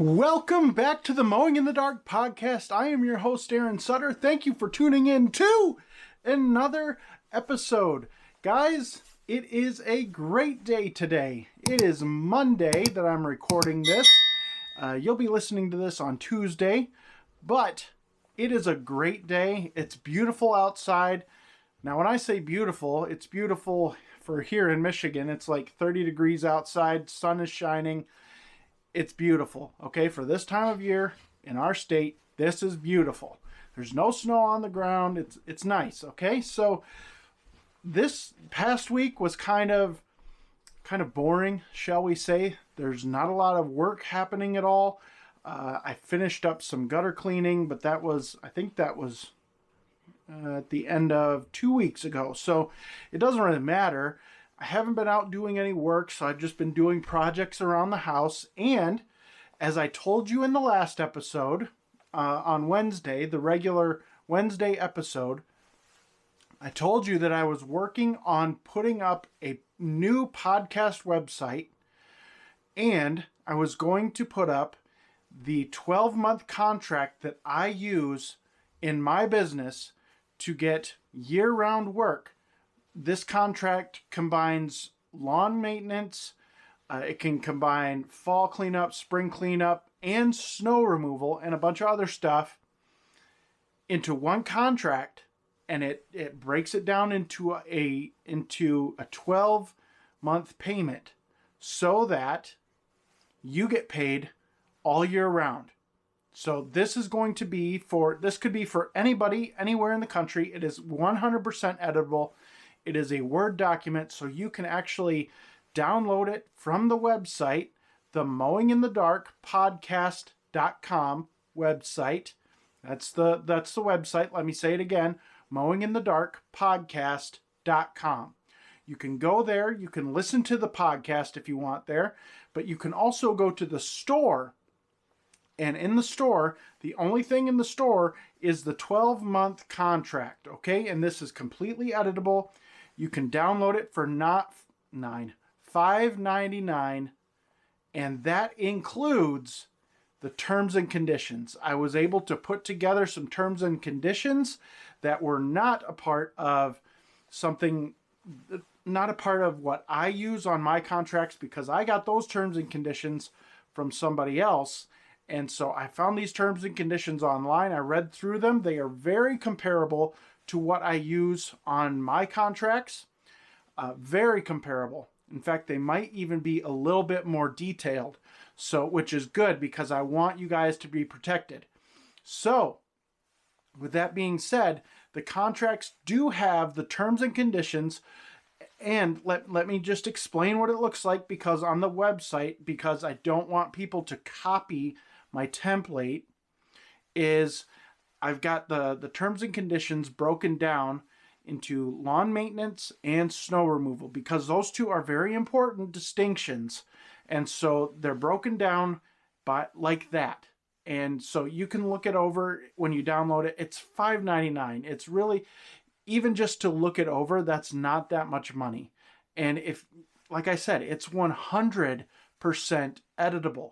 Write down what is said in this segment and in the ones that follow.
Welcome back to the Mowing in the Dark podcast. I am your host, Aaron Sutter. Thank you for tuning in to another episode. Guys, it is a great day today. It is Monday that I'm recording this. You'll be listening to this on Tuesday, but it is a great day. It's beautiful outside. Now, when I say beautiful, it's beautiful for here in Michigan. It's like 30 degrees outside, sun is shining. It's beautiful, okay? For this time of year in our state, this is beautiful. There's no snow on the ground. It's nice, okay? So this past week was kind of boring, shall we say. There's not a lot of work happening at all. I finished up some gutter cleaning, but I think that was at the end of 2 weeks ago. So it doesn't really matter. I haven't been out doing any work, so I've just been doing projects around the house. And as I told you in the last episode, on Wednesday, the regular Wednesday episode, I told you that I was working on putting up a new podcast website, and I was going to put up the 12-month contract that I use in my business to get year-round work. This contract combines lawn maintenance, it can combine fall cleanup, spring cleanup, and snow removal, and a bunch of other stuff into one contract, and it breaks it down into a 12-month payment so that you get paid all year round. So this could be for anybody, anywhere in the country. It is 100% editable. It is a Word document, so you can actually download it from the website, the Mowing in the Dark podcast.com website. That's the website. Let me say it again, Mowing in the Dark podcast.com. You can go there. You can listen to the podcast if you want there, but you can also go to the store. And in the store, the only thing in the store is the 12-month contract, okay? And this is completely editable. You can download it for $5.99, and that includes the terms and conditions. I was able to put together some terms and conditions that were not a part of what I use on my contracts, because I got those terms and conditions from somebody else. And so I found these terms and conditions online. I read through them. They are very comparable to what I use on my contracts. Very comparable. In fact, they might even be a little bit more detailed, which is good because I want you guys to be protected. So, with that being said, the contracts do have the terms and conditions. And let me just explain what it looks like, because on the website, because I don't want people to copy my template, is I've got the terms and conditions broken down into lawn maintenance and snow removal, because those two are very important distinctions. And so they're broken down like that. And so you can look it over when you download it. It's $5.99. It's really, even just to look it over, that's not that much money. And if, like I said, it's 100% editable.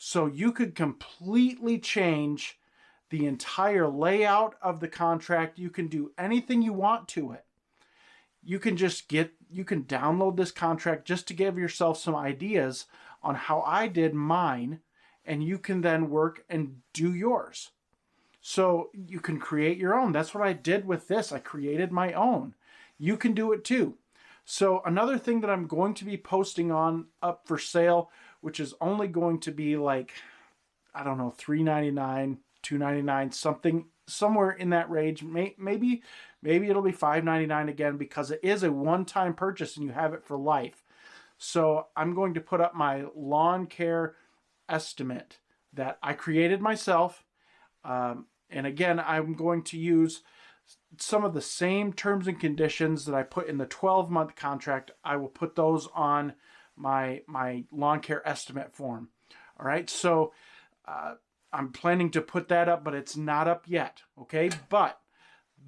So you could completely change the entire layout of the contract. You can do anything you want to it. You can download this contract just to give yourself some ideas on how I did mine, and you can then work and do yours. So you can create your own. That's what I did with this. I created my own. You can do it too. So another thing that I'm going to be posting up for sale, which is only going to be like, I don't know, $3.99, $2.99, somewhere in that range. Maybe it'll be $5.99 again, because it is a one-time purchase and you have it for life. So I'm going to put up my lawn care estimate that I created myself. And again, I'm going to use some of the same terms and conditions that I put in the 12-month contract. I will put those on my lawn care estimate form. All right, so I'm planning to put that up, but it's not up yet, okay? But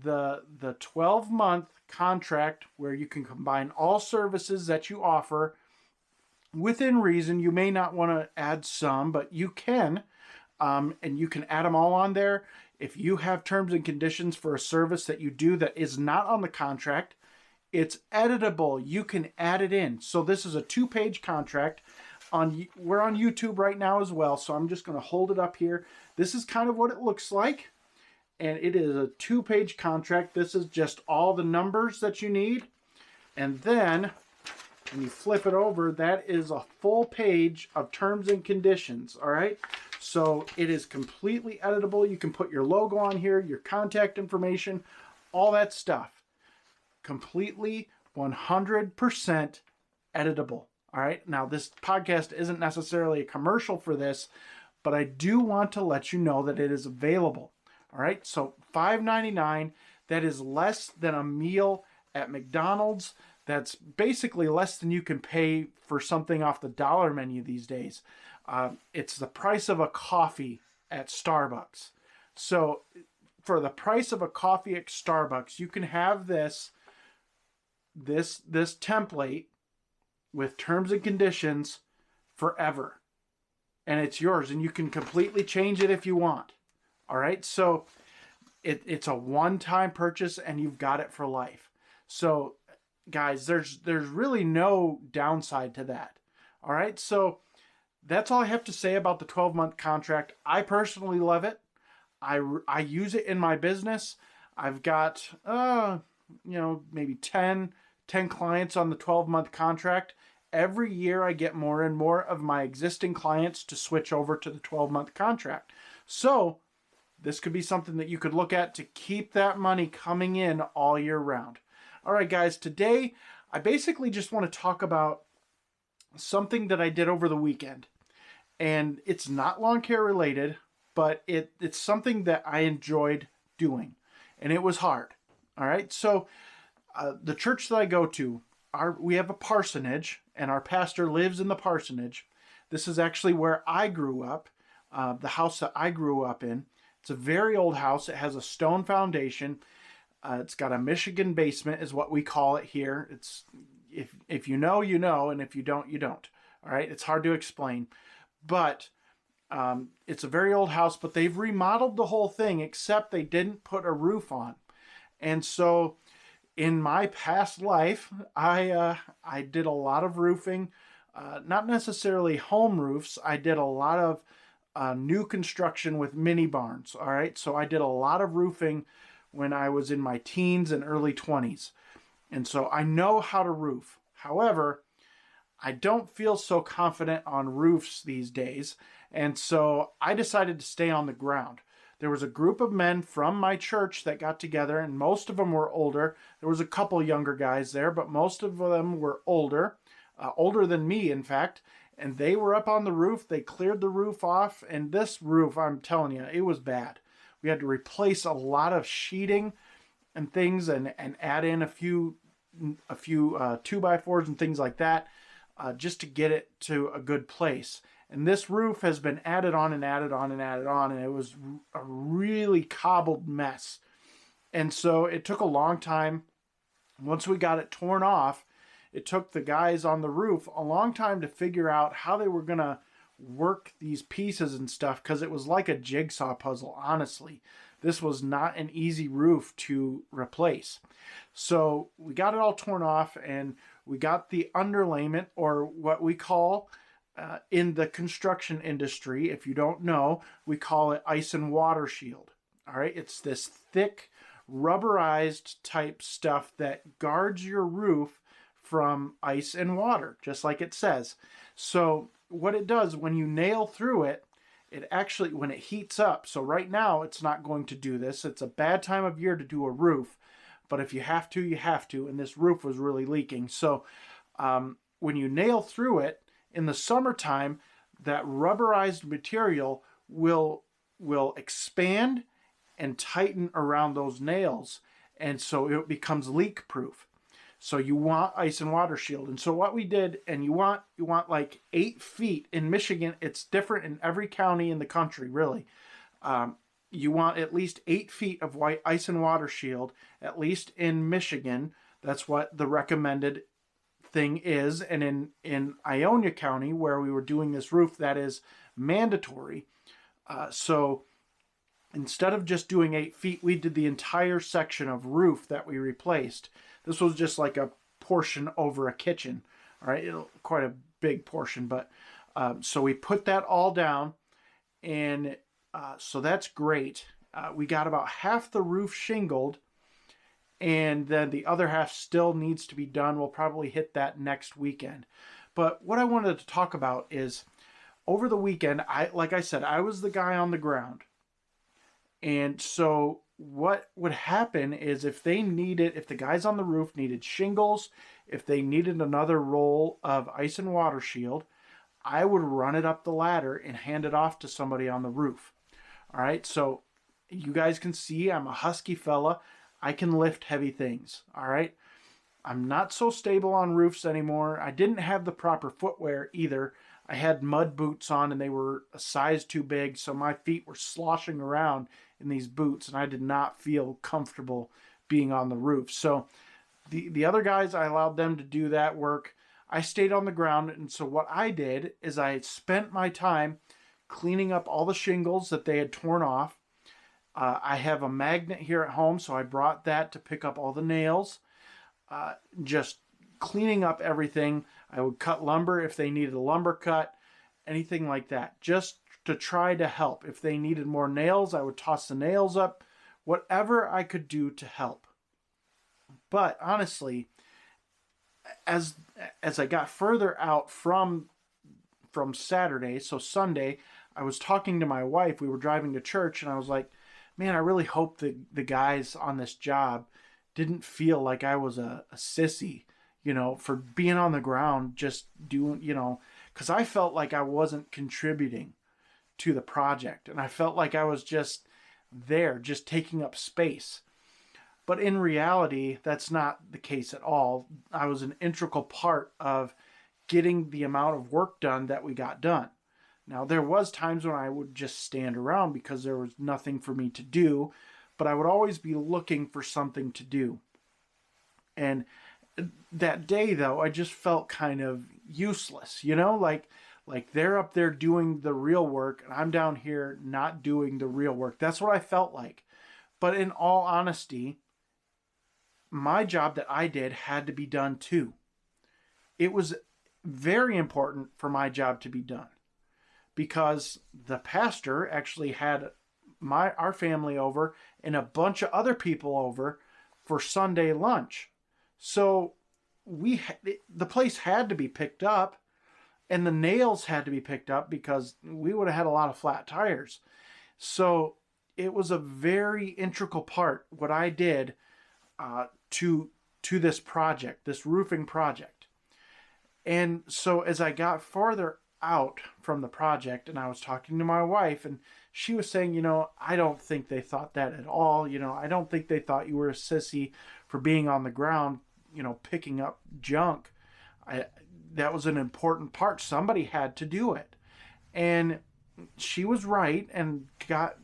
the 12-month contract, where you can combine all services that you offer within reason. You may not want to add some, but you can, and you can add them all on there. If you have terms and conditions for a service that you do that is not on the contract, it's editable. You can add it in. So this is a 2-page contract. We're on YouTube right now as well, so I'm just going to hold it up here. This is kind of what it looks like, and it is a 2-page contract. This is just all the numbers that you need, and then when you flip it over, that is a full page of terms and conditions. All right, so it is completely editable. You can put your logo on here, your contact information, all that stuff. Completely 100% editable. All right, now this podcast isn't necessarily a commercial for this, but I do want to let you know that it is available. All right, so $5.99, that is less than a meal at McDonald's. That's basically less than you can pay for something off the dollar menu these days. It's the price of a coffee at Starbucks. So for the price of a coffee at Starbucks, you can have this template with terms and conditions forever, and it's yours, and you can completely change it if you want. All right, so it's a one-time purchase, and you've got it for life. So guys, there's really no downside to that. All right, so that's all I have to say about the 12-month contract. I personally love it. I use it in my business. I've got maybe 10 clients on the 12-month contract. Every year I get more and more of my existing clients to switch over to the 12-month contract. So this could be something that you could look at to keep that money coming in all year round. All right, guys, today I basically just want to talk about something that I did over the weekend. And it's not lawn care related, but it's something that I enjoyed doing. And it was hard. All right, so the church that I go to, we have a parsonage, and our pastor lives in the parsonage. This is actually where I grew up, the house that I grew up in. It's a very old house. It has a stone foundation. It's got a Michigan basement is what we call it here. It's if you know, you know, and if you don't, you don't. All right, it's hard to explain. But it's a very old house, but they've remodeled the whole thing, except they didn't put a roof on. And so in my past life, I did a lot of roofing, not necessarily home roofs. I did a lot of new construction with mini barns. All right, so I did a lot of roofing when I was in my teens and early 20s. And so I know how to roof. However, I don't feel so confident on roofs these days. And so I decided to stay on the ground. There was a group of men from my church that got together, and most of them were older. There was a couple younger guys there, but most of them were older than me, in fact. And they were up on the roof. They cleared the roof off. And this roof, I'm telling you, it was bad. We had to replace a lot of sheeting and things, and add in a few 2x4s and things like that, just to get it to a good place. And this roof has been added on and added on and added on, and it was a really cobbled mess. And so it took a long time. Once we got it torn off, it took the guys on the roof a long time to figure out how they were going to work these pieces and stuff, because it was like a jigsaw puzzle. Honestly, this was not an easy roof to replace. So we got it all torn off, and we got the underlayment, or what we call in the construction industry, if you don't know, we call it ice and water shield. All right, it's this thick rubberized type stuff that guards your roof from ice and water, just like it says. So what it does when you nail through it, it actually, when it heats up, so right now it's not going to do this. It's a bad time of year to do a roof, but if you have to, you have to. And this roof was really leaking. So when you nail through it in the summertime, that rubberized material will expand and tighten around those nails. And so it becomes leak proof. So you want ice and water shield. And so what we did, and you want like 8 feet in Michigan. It's different in every county in the country, really. You want at least 8 feet of white ice and water shield, at least in Michigan. That's what the recommended thing is, and in Ionia County, where we were doing this roof, that is mandatory. So instead of just doing 8 feet, we did the entire section of roof that we replaced. This was just like a portion over a kitchen. All right, quite a big portion, but so we put that all down, and so that's great. We got about half the roof shingled, and then the other half still needs to be done. We'll probably hit that next weekend. But what I wanted to talk about is, over the weekend, like I said, I was the guy on the ground. And so what would happen is if the guys on the roof needed shingles, if they needed another roll of ice and water shield, I would run it up the ladder and hand it off to somebody on the roof. All right, so you guys can see I'm a husky fella. I can lift heavy things, all right? I'm not so stable on roofs anymore. I didn't have the proper footwear either. I had mud boots on, and they were a size too big, so my feet were sloshing around in these boots, and I did not feel comfortable being on the roof. So the other guys, I allowed them to do that work. I stayed on the ground, and so what I did is I spent my time cleaning up all the shingles that they had torn off. I have a magnet here at home, so I brought that to pick up all the nails. Just cleaning up everything. I would cut lumber if they needed a lumber cut, anything like that, just to try to help. If they needed more nails, I would toss the nails up, whatever I could do to help. But honestly, as I got further out from Saturday, so Sunday, I was talking to my wife. We were driving to church, and I was like, man, I really hope the guys on this job didn't feel like I was a sissy, for being on the ground, just doing, because I felt like I wasn't contributing to the project. And I felt like I was just there, just taking up space. But in reality, that's not the case at all. I was an integral part of getting the amount of work done that we got done. Now, there was times when I would just stand around because there was nothing for me to do, but I would always be looking for something to do. And that day, though, I just felt kind of useless, like they're up there doing the real work, and I'm down here not doing the real work. That's what I felt like. But in all honesty, my job that I did had to be done too. It was very important for my job to be done, because the pastor actually had our family over and a bunch of other people over for Sunday lunch. So the place had to be picked up, and the nails had to be picked up because we would have had a lot of flat tires. So it was a very integral part, what I did to this project, this roofing project. And so as I got farther out from the project, and I was talking to my wife, and she was saying, I don't think they thought that at all. I don't think they thought you were a sissy for being on the ground, picking up junk. That was an important part. Somebody had to do it. And she was right, and got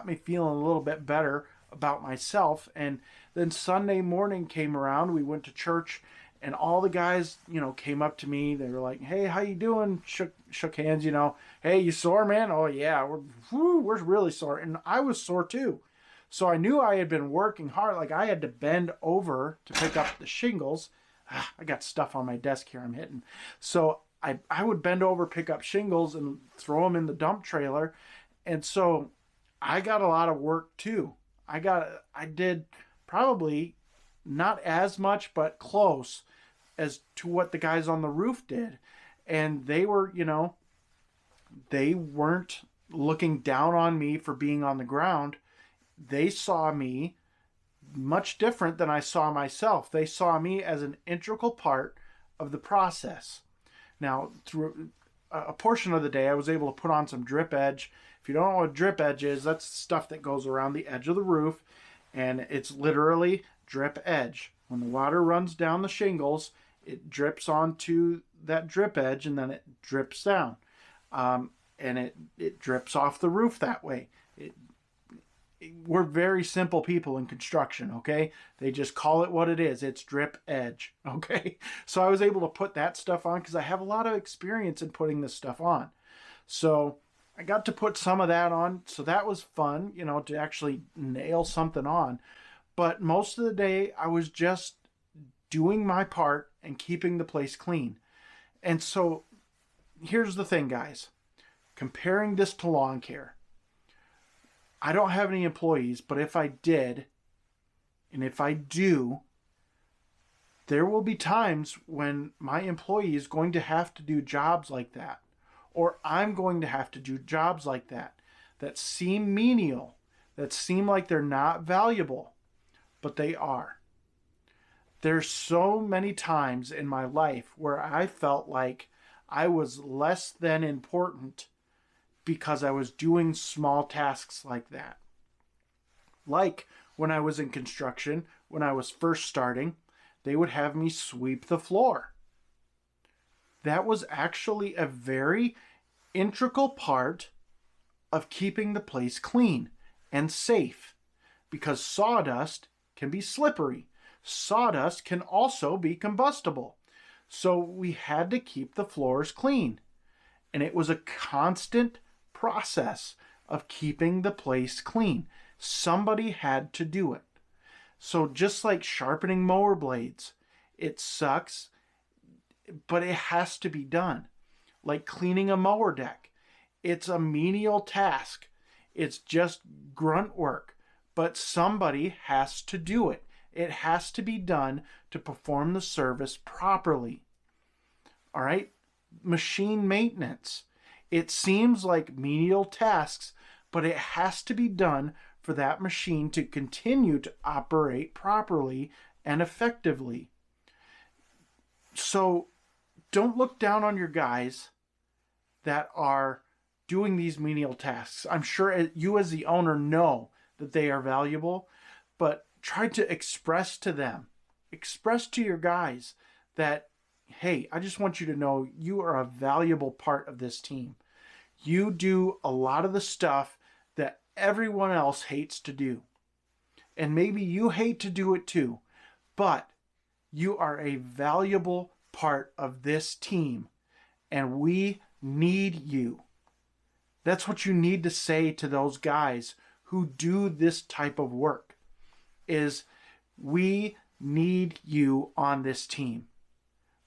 me feeling a little bit better about myself. And then Sunday morning came around, we went to church, and all the guys, came up to me. They were like, hey, how you doing? Shook hands, Hey, you sore, man? Oh, yeah, we're really sore. And I was sore, too. So I knew I had been working hard. Like, I had to bend over to pick up the shingles. I got stuff on my desk here I'm hitting. So I would bend over, pick up shingles, and throw them in the dump trailer. And so I got a lot of work, too. I did probably not as much, but close as to what the guys on the roof did. And they were, they weren't looking down on me for being on the ground. They saw me much different than I saw myself. They saw me as an integral part of the process. Now, through a portion of the day, I was able to put on some drip edge. If you don't know what drip edge is, that's stuff that goes around the edge of the roof, and it's literally drip edge. When the water runs down the shingles, it drips onto that drip edge, and then it drips down. And it drips off the roof that way. we're very simple people in construction, okay? They just call it what it is. It's drip edge, okay? So I was able to put that stuff on because I have a lot of experience in putting this stuff on. So I got to put some of that on. So that was fun, you know, to actually nail something on. But most of the day, I was just doing my part and keeping the place clean. And so here's the thing, guys. Comparing this to lawn care. I don't have any employees, but if I did, and if I do, there will be times when my employee is going to have to do jobs like that. Or I'm going to have to do jobs like that seem menial, that seem like they're not valuable, but they are. There's so many times in my life where I felt like I was less than important because I was doing small tasks like that. Like when I was in construction, when I was first starting, they would have me sweep the floor. That was actually a very integral part of keeping the place clean and safe, because sawdust can be slippery. Sawdust can also be combustible. So we had to keep the floors clean. And it was a constant process of keeping the place clean. Somebody had to do it. So just like sharpening mower blades, it sucks, but it has to be done. Like cleaning a mower deck, it's a menial task. It's just grunt work, but somebody has to do it. It has to be done to perform the service properly. All right? Machine maintenance. It seems like menial tasks, but it has to be done for that machine to continue to operate properly and effectively. So don't look down on your guys that are doing these menial tasks. I'm sure you as the owner know that they are valuable, but try to express to them, express to your guys that, hey, I just want you to know you are a valuable part of this team. You do a lot of the stuff that everyone else hates to do. And maybe you hate to do it too, but you are a valuable part of this team, and we need you. That's what you need to say to those guys who do this type of work, is we need you on this team.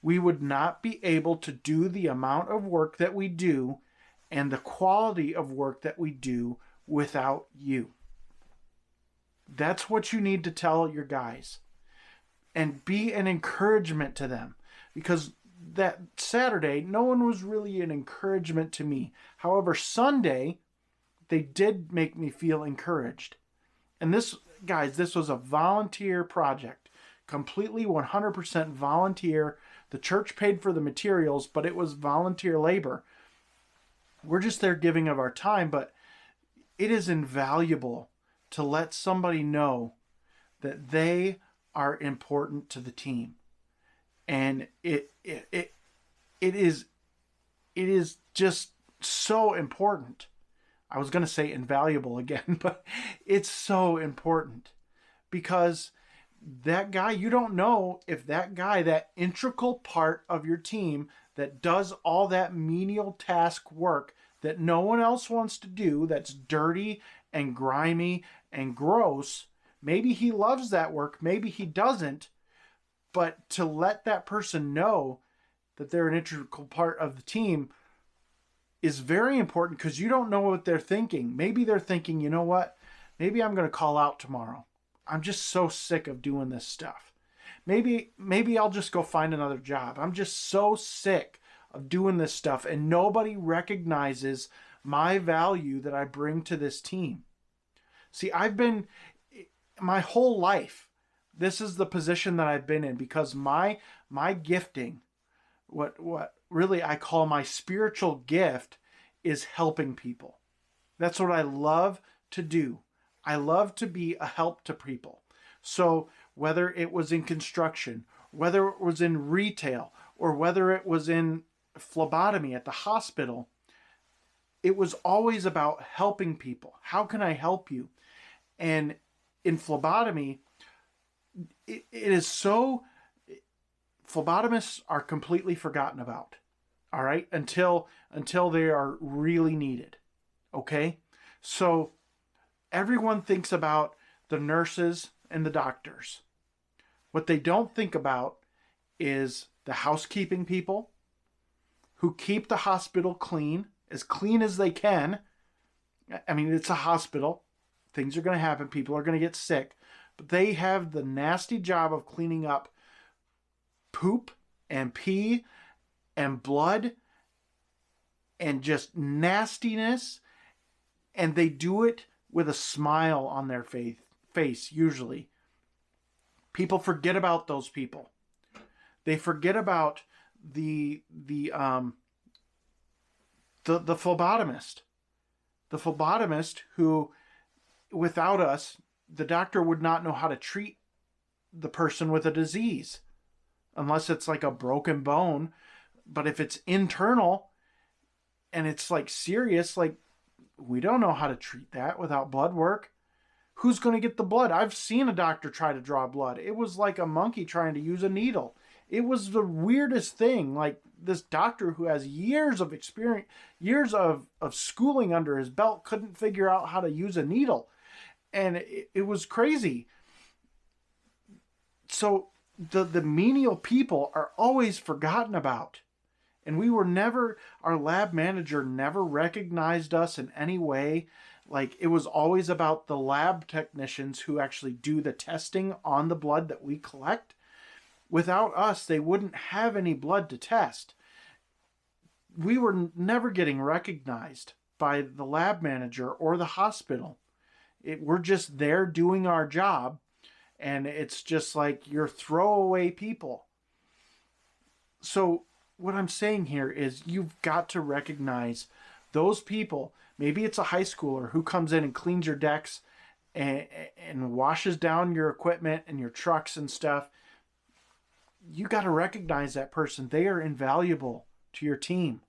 We would not be able to do the amount of work that we do and the quality of work that we do without you. That's what you need to tell your guys. And be an encouragement to them. Because that Saturday, no one was really an encouragement to me. However, Sunday, they did make me feel encouraged. And this, guys, this was a volunteer project. Completely 100% volunteer. The church paid for the materials, but it was volunteer labor. We're just there giving of our time, but it is invaluable to let somebody know that they are important to the team. And it is just so important. I was going to say invaluable again, but it's so important because that guy, you don't know if that guy, that integral part of your team that does all that menial task work that no one else wants to do, that's dirty and grimy and gross, maybe he loves that work, maybe he doesn't, but to let that person know that they're an integral part of the team is very important, because you don't know what they're thinking. Maybe they're thinking, you know what? Maybe I'm going to call out tomorrow. I'm just so sick of doing this stuff. Maybe I'll just go find another job. I'm just so sick of doing this stuff, and nobody recognizes my value that I bring to this team. See, I've been, my whole life, this is the position that I've been in, because my gifting, what really I call my spiritual gift, is helping people. That's what I love to do. I love to be a help to people. So whether it was in construction, whether it was in retail, or whether it was in phlebotomy at the hospital, it was always about helping people. How can I help you? And in phlebotomy, it is so, phlebotomists are completely forgotten about. All right, until they are really needed. Okay, so everyone thinks about the nurses and the doctors. What they don't think about is the housekeeping people who keep the hospital clean as they can. I mean, it's a hospital. Things are going to happen. People are going to get sick. But they have the nasty job of cleaning up poop and pee and blood and just nastiness. And they do it with a smile on their face, usually. People forget about those people. They forget about the phlebotomist. The phlebotomist who, without us, the doctor would not know how to treat the person with a disease. Unless it's like a broken bone. But if it's internal and it's like serious, like we don't know how to treat that without blood work. Who's going to get the blood? I've seen a doctor try to draw blood. It was like a monkey trying to use a needle. It was the weirdest thing. Like this doctor who has years of experience, years of schooling under his belt, couldn't figure out how to use a needle. And it was crazy. So the menial people are always forgotten about. And we were never, our lab manager never recognized us in any way. Like it was always about the lab technicians who actually do the testing on the blood that we collect. Without us, they wouldn't have any blood to test. We were never getting recognized by the lab manager or the hospital. We're just there doing our job. And it's just like you're throwaway people. So what I'm saying here is you've got to recognize those people. Maybe it's a high schooler who comes in and cleans your decks and washes down your equipment and your trucks and stuff. You got to recognize that person. They are invaluable to your team.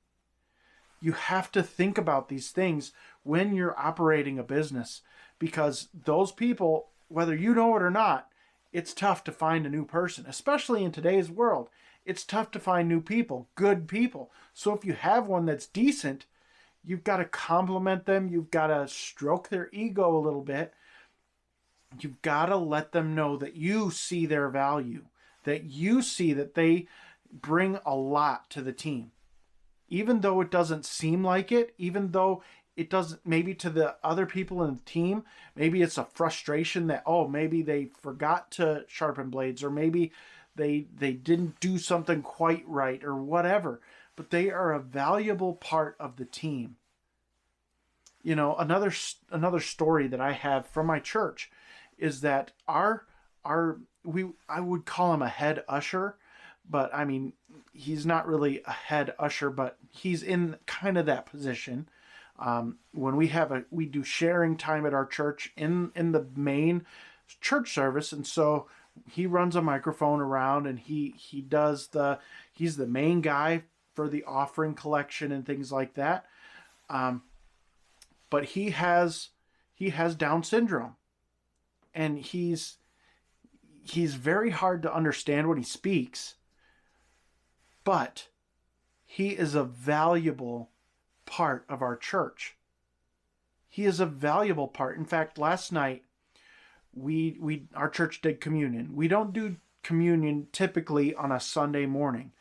You have to think about these things when you're operating a business, because those people, whether you know it or not, it's tough to find a new person, especially in today's world. It's tough to find new people, good people. So if you have one that's decent, you've got to compliment them. You've got to stroke their ego a little bit. You've got to let them know that you see their value, that you see that they bring a lot to the team. Even though it doesn't seem like it, even though it doesn't, maybe to the other people in the team, maybe it's a frustration that, oh, maybe they forgot to sharpen blades, or maybe they didn't do something quite right, or whatever. But they are a valuable part of the team. You know, another story that I have from my church is that I would call him a head usher, but I mean, he's not really a head usher, but he's in kind of that position. When we do sharing time at our church in the main church service, and so he runs a microphone around, and he's the main guy for the offering collection and things like that. But he has Down syndrome, and he's very hard to understand when he speaks, but he is a valuable part of our church. He is a valuable part. In fact, last night our church did communion. We don't do communion typically on a Sunday morning.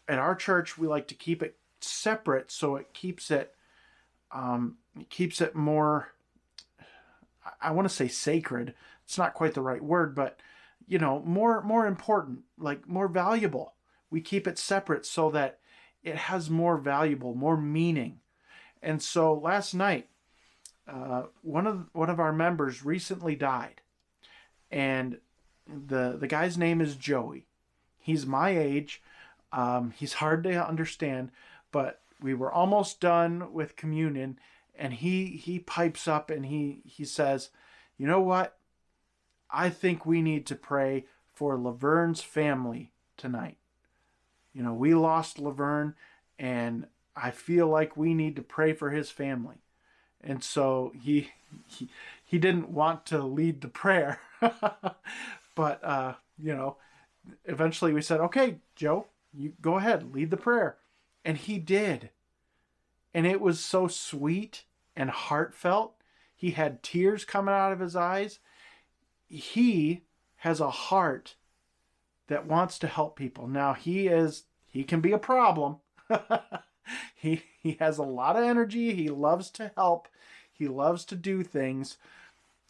At our church, we like to keep it separate, so it keeps it more, I want to say sacred. It's not quite the right word, but you know, more important, like more valuable. We keep it separate so that it has more valuable, more meaning. And so last night, one of our members recently died, and the guy's name is Joey. He's my age. He's hard to understand, but we were almost done with communion, and he pipes up and he says, "You know what? I think we need to pray for Laverne's family tonight. You know, we lost Laverne, and I feel like we need to pray for his family." And so he didn't want to lead the prayer. But, eventually we said, okay, Joe, you go ahead, lead the prayer. And he did. And it was so sweet and heartfelt. He had tears coming out of his eyes. He has a heart that wants to help people. Now, he can be a problem. He has a lot of energy. He loves to help. He loves to do things.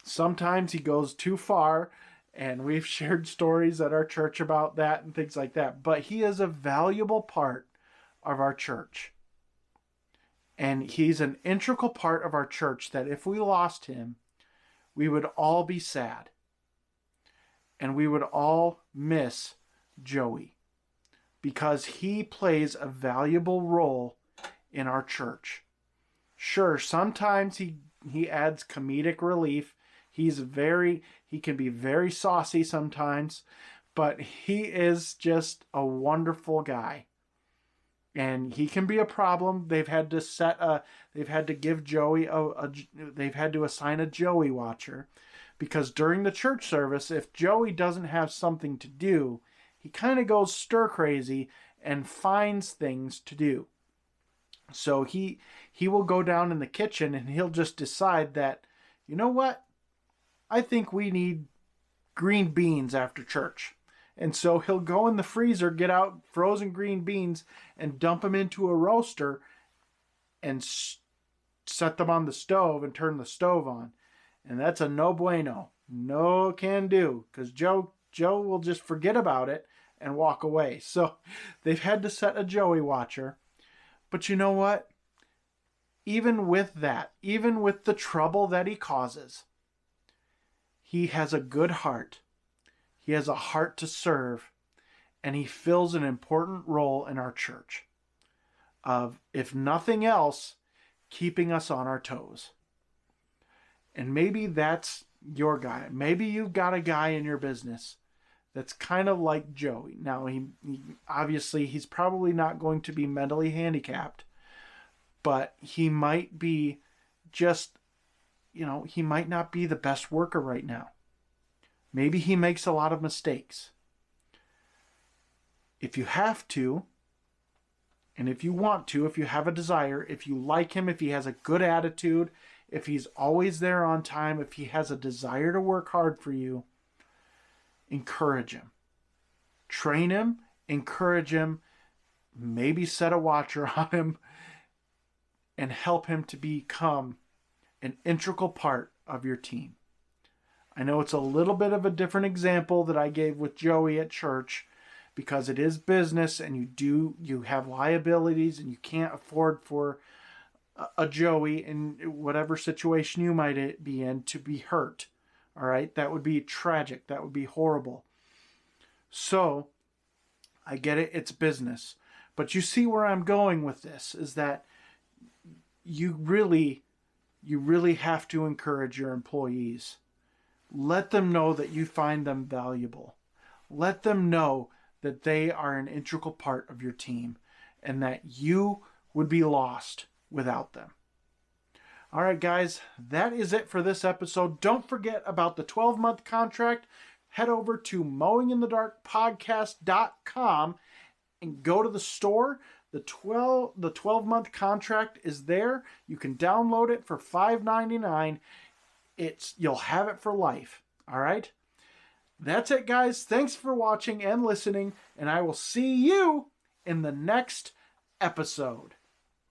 Sometimes he goes too far, and we've shared stories at our church about that and things like that. But he is a valuable part of our church. And he's an integral part of our church that if we lost him, we would all be sad. And we would all miss Joey, because he plays a valuable role in our church. Sure, sometimes he adds comedic relief. He can be very saucy sometimes, but he is just a wonderful guy. And he can be a problem. They've had to give Joey they've had to assign a Joey watcher, because during the church service, if Joey doesn't have something to do, he kind of goes stir crazy and finds things to do. So he will go down in the kitchen and he'll just decide that, you know what? I think we need green beans after church. And so he'll go in the freezer, get out frozen green beans and dump them into a roaster and set them on the stove and turn the stove on. And that's a no bueno. No can do, because Joe will just forget about it and walk away. So they've had to set a Joey watcher. But you know what? Even with that, even with the trouble that he causes, he has a good heart. He has a heart to serve, and he fills an important role in our church of, if nothing else, keeping us on our toes. And maybe that's your guy. Maybe you've got a guy in your business that's kind of like Joey. Now, he obviously, he's probably not going to be mentally handicapped, but he might be just, he might not be the best worker right now. Maybe he makes a lot of mistakes. If you have to, and if you want to, if you have a desire, if you like him, if he has a good attitude, if he's always there on time, if he has a desire to work hard for you, encourage him. Train him, encourage him, maybe set a watcher on him, and help him to become an integral part of your team. I know it's a little bit of a different example that I gave with Joey at church, because it is business and you have liabilities and you can't afford for a Joey in whatever situation you might be in to be hurt. All right. That would be tragic. That would be horrible. So I get it. It's business, but you see where I'm going with this is that you really have to encourage your employees. Let them know that you find them valuable. Let them know that they are an integral part of your team and that you would be lost without them. All right, guys, that is it for this episode. Don't forget about the 12-month contract. Head over to mowinginthedarkpodcast.com and go to the store. The 12-month contract is there. You can download it for $5.99. You'll have it for life. All right? That's it, guys. Thanks for watching and listening, and I will see you in the next episode.